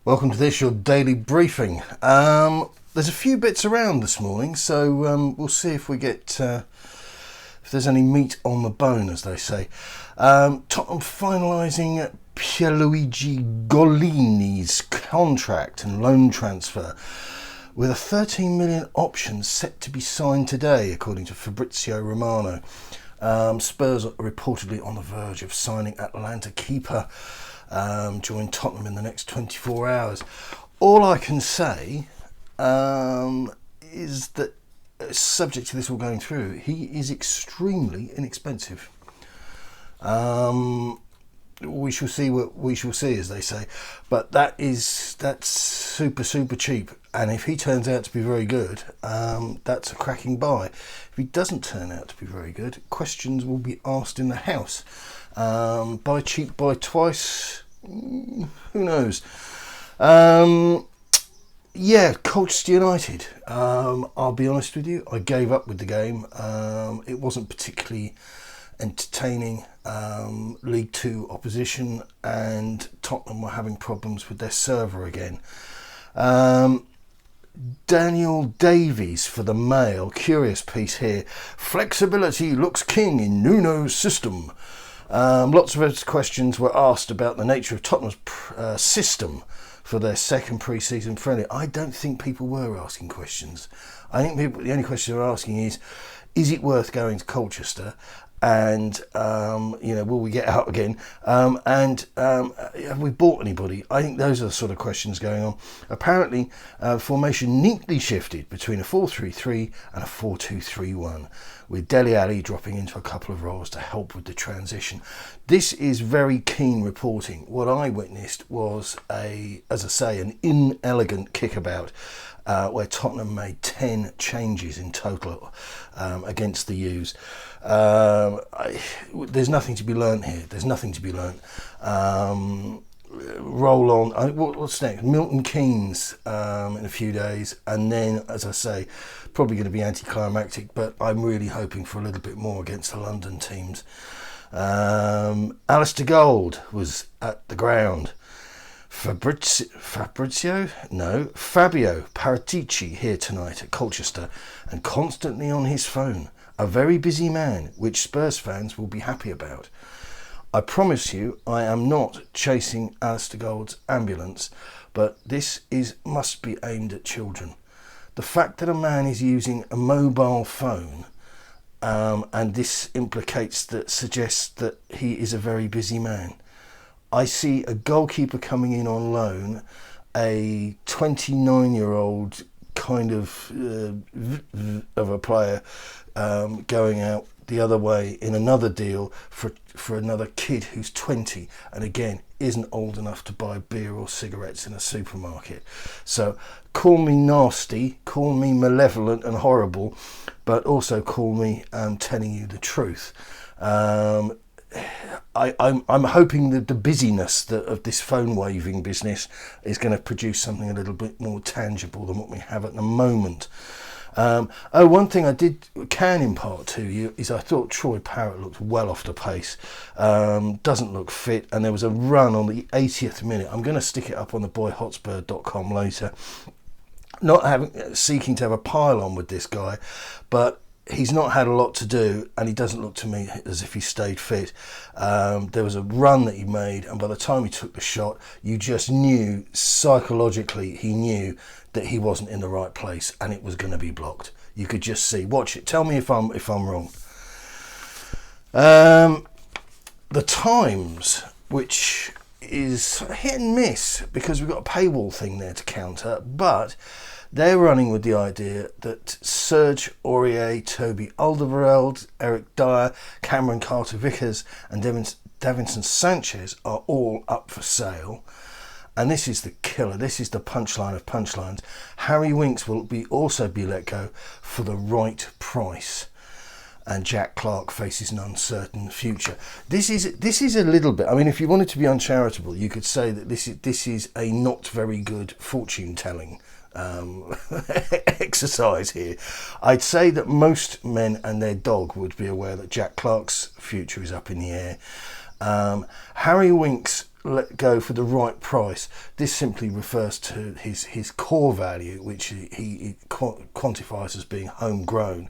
Welcome to this, your daily briefing. There's a few bits around this morning, so we'll see if we get if there's any meat on the bone, as they say. Tottenham finalising Pierluigi Gollini's contract and loan transfer, with a 13 million option set to be signed today, according to Fabrizio Romano. Spurs are reportedly on the verge of signing Atalanta keeper join Tottenham in the next 24 hours. All I can say is that, subject to this all going through, he is extremely inexpensive. We shall see what we shall see, as they say, but that's super cheap, and if he turns out to be very good, that's a cracking buy. If he doesn't turn out to be very good, questions will be asked in the house. Buy cheap, buy twice, who knows. Colchester United, I'll be honest with you, I gave up with the game. It wasn't particularly entertaining. League 2 opposition, and Tottenham were having problems with their server again. Daniel Davies for the Mail, curious piece here. Flexibility looks king in Nuno's system. Lots of questions were asked about the nature of Tottenham's system for their second pre-season friendly. I don't think people were asking questions. I think the only question they're asking is it worth going to Colchester? And will we get out again? And have we bought anybody? I think those are the sort of questions going on. Apparently, formation neatly shifted between a 4-3-3 and a 4-2-3-1, with Dele Alli dropping into a couple of roles to help with the transition. This is very keen reporting. What I witnessed was an inelegant kickabout, where Tottenham made 10 changes in total against the U's. There's nothing to be learnt here. There's nothing to be learnt. Roll on. What's next? Milton Keynes in a few days, and then, as I say, probably going to be anticlimactic, but I'm really hoping for a little bit more against the London teams. Alistair Gold was at the ground. Fabio Paratici here tonight at Colchester, and constantly on his phone. A very busy man, which Spurs fans will be happy about. I promise you, I am not chasing Alistair Gold's ambulance, but this must be aimed at children. The fact that a man is using a mobile phone, and this suggests that he is a very busy man. I see a goalkeeper coming in on loan, a 29-year-old kind of a player going out the other way in another deal for another kid who's 20 and again isn't old enough to buy beer or cigarettes in a supermarket. So call me nasty, call me malevolent and horrible, but also call me telling you the truth. I'm hoping that the busyness of this phone waving business is going to produce something a little bit more tangible than what we have at the moment. One thing I can impart to you is I thought Troy Parrott looked well off the pace. Doesn't look fit, and there was a run on the 80th minute. I'm going to stick it up on the boyhotspur.com later. Not seeking to have a pile on with this guy, but he's not had a lot to do, and he doesn't look to me as if he stayed fit. There was a run that he made, and by the time he took the shot, you just knew, psychologically, he knew that he wasn't in the right place, and it was going to be blocked. You could just see. Watch it. Tell me if I'm wrong. The Times, which is hit and miss because we've got a paywall thing there to counter, but they're running with the idea that Serge Aurier, Toby Alderweireld, Eric Dier, Cameron Carter-Vickers and Davinson Sanchez are all up for sale. And this is the killer. This is the punchline of punchlines. Harry Winks will also be let go for the right price. And Jack Clarke faces an uncertain future. This is a little bit. I mean, if you wanted to be uncharitable, you could say that this is a not very good fortune telling exercise here. I'd say that most men and their dog would be aware that Jack Clarke's future is up in the air. Harry Winks let go for the right price. This simply refers to his core value, which he quantifies as being homegrown,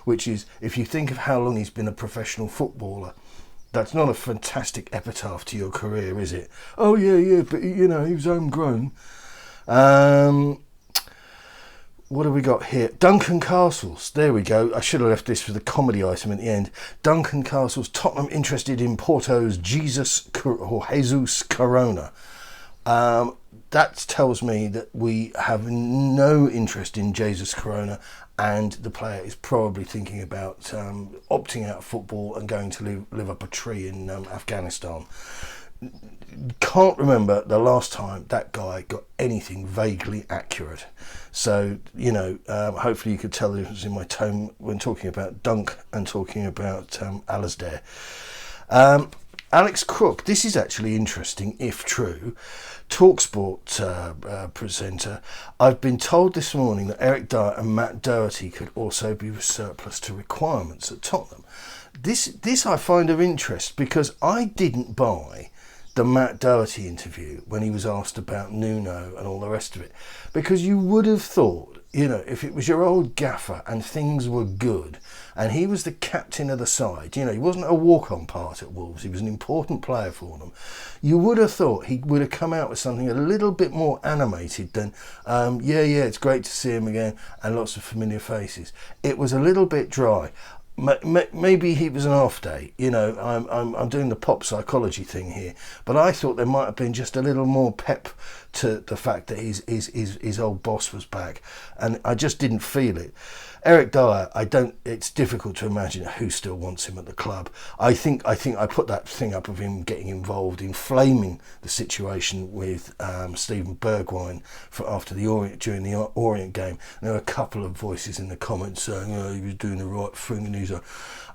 which is, if you think of how long he's been a professional footballer, that's not a fantastic epitaph to your career, is it? Oh yeah, but he was homegrown. What have we got here? Duncan Castles. There we go. I should have left this for the comedy item at the end. Duncan Castles. Tottenham interested in Porto's Jesus Corona. That tells me that we have no interest in Jesus Corona, and the player is probably thinking about opting out of football and going to live up a tree in Afghanistan. Can't remember the last time that guy got anything vaguely accurate. So, hopefully you could tell the difference in my tone when talking about Dunk and talking about Alasdair. Alex Crook, this is actually interesting if true. TalkSport presenter. I've been told this morning that Eric Dier and Matt Doherty could also be surplus to requirements at Tottenham. This I find of interest because I didn't buy the Matt Doherty interview when he was asked about Nuno and all the rest of it, because you would have thought, if it was your old gaffer and things were good and he was the captain of the side, he wasn't a walk-on part at Wolves, he was an important player for them, you would have thought he would have come out with something a little bit more animated than it's great to see him again and lots of familiar faces. It was a little bit dry. Maybe he was an off day, I'm doing the pop psychology thing here, but I thought there might have been just a little more pep to the fact that his old boss was back, and I just didn't feel it. Eric Dier, it's difficult to imagine who still wants him at the club. I think I put that thing up of him getting involved in flaming the situation with Stephen Bergwijn during the Orient game. There were a couple of voices in the comments saying, he was doing the right thing, and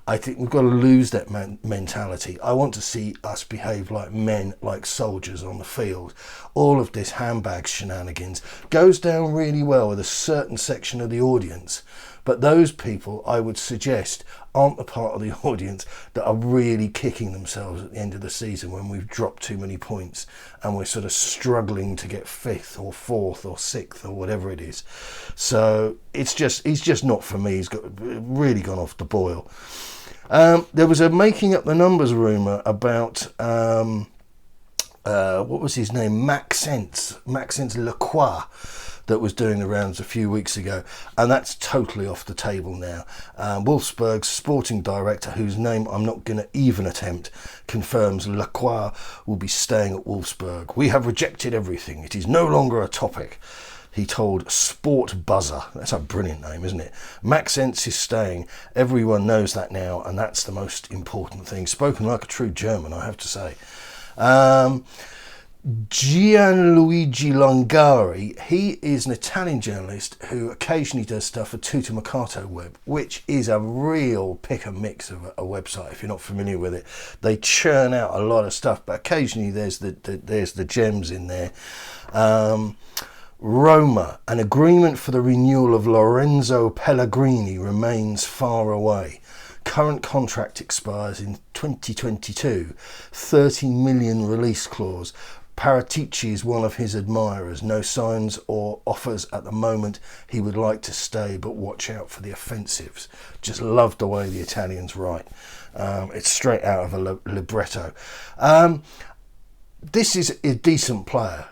I think we've got to lose that mentality. I want to see us behave like men, like soldiers on the field. All of this handbag shenanigans goes down really well with a certain section of the audience. But those people, I would suggest, aren't the part of the audience that are really kicking themselves at the end of the season when we've dropped too many points and we're sort of struggling to get 5th or 4th or 6th or whatever it is. So he's just not for me. He's really gone off the boil. There was a making up the numbers rumour about what was his name, Maxence Lacroix, that was doing the rounds a few weeks ago, and that's totally off the table now. Wolfsburg's sporting director, whose name I'm not going to even attempt, confirms Lacroix will be staying at Wolfsburg. We have rejected everything. It is no longer a topic, he told Sport Buzzer. That's a brilliant name, isn't it? Maxence is staying. Everyone knows that now, and that's the most important thing. Spoken like a true German, I have to say. Gianluigi Longari, he is an Italian journalist who occasionally does stuff for Tuttomercato Web, which is a real pick and mix of a website if you're not familiar with it. They churn out a lot of stuff, but occasionally there's the gems in there. Roma, an agreement for the renewal of Lorenzo Pellegrini remains far away. Current contract expires in 2022. 30 million release clause. Paratici is one of his admirers. No signs or offers at the moment. He would like to stay, but watch out for the offensives. Just love the way the Italians write. It's straight out of a libretto. This is a decent player.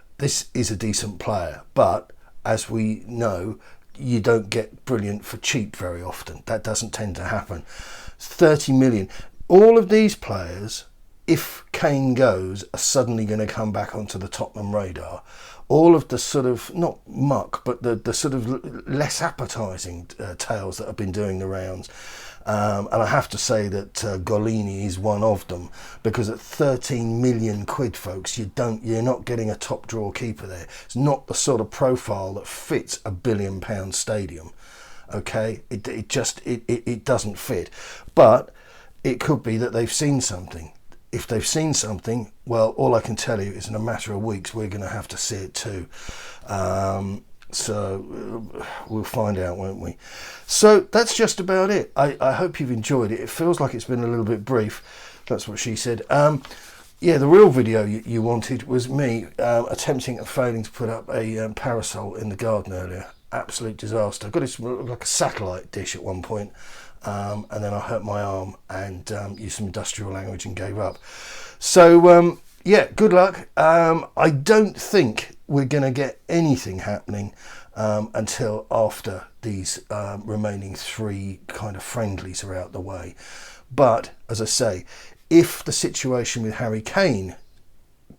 But as we know, you don't get brilliant for cheap very often. That doesn't tend to happen. 30 million. All of these players, if Kane goes, are suddenly going to come back onto the Tottenham radar. All of the sort of, not muck, but the sort of less appetising tales that have been doing the rounds. And I have to say that Gollini is one of them, because at 13 million quid, folks, you're not getting a top drawer keeper there. It's not the sort of profile that fits a £1 billion stadium. Okay, it doesn't fit, but it could be that they've seen something. If they've seen something, well, all I can tell you is in a matter of weeks we're going to have to see it too. So we'll find out, won't we? So that's just about it. I hope you've enjoyed it. It feels like it's been a little bit brief. That's what she said. Yeah, the real video you wanted was me attempting and failing to put up a parasol in the garden earlier. Absolute disaster. I got it like a satellite dish at one point, and then I hurt my arm and used some industrial language and gave up. So yeah, good luck. I don't think we're going to get anything happening until after these remaining 3 kind of friendlies are out the way. But as I say, if the situation with Harry Kane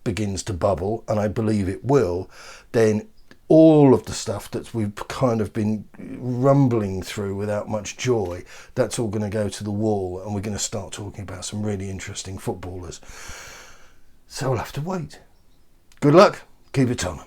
begins to bubble, and I believe it will, then all of the stuff that we've kind of been rumbling through without much joy, that's all going to go to the wall, and we're going to start talking about some really interesting footballers. So we'll have to wait. Good luck. Keep it on.